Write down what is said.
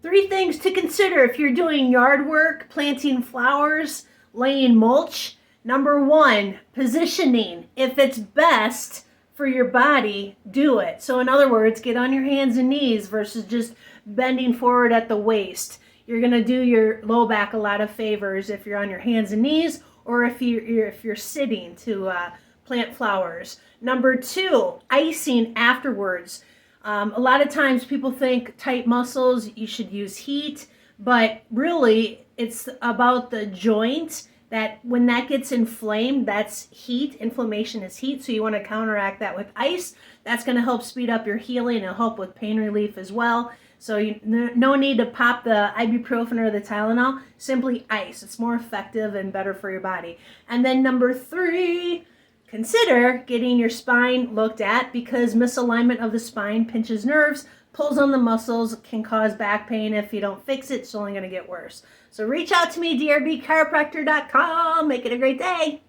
3 things to consider if you're doing yard work, planting flowers, laying mulch. Number 1, positioning. If it's best for your body, do it. So in other words, get on your hands and knees versus just bending forward at the waist. You're going to do your low back a lot of favors if you're on your hands and knees, or if you're sitting to plant flowers. Number 2, icing afterwards. A lot of times people think tight muscles, you should use heat, but really it's about the joint, that when that gets inflamed, that's heat. Inflammation is heat, so you want to counteract that with ice. That's going to help speed up your healing and help with pain relief as well. So no need to pop the ibuprofen or the Tylenol, simply ice. It's more effective and better for your body. And then number 3, consider getting your spine looked at, because misalignment of the spine pinches nerves, pulls on the muscles, can cause back pain. If you don't fix it, it's only going to get worse. So reach out to me, drbchiropractor.com. Make it a great day.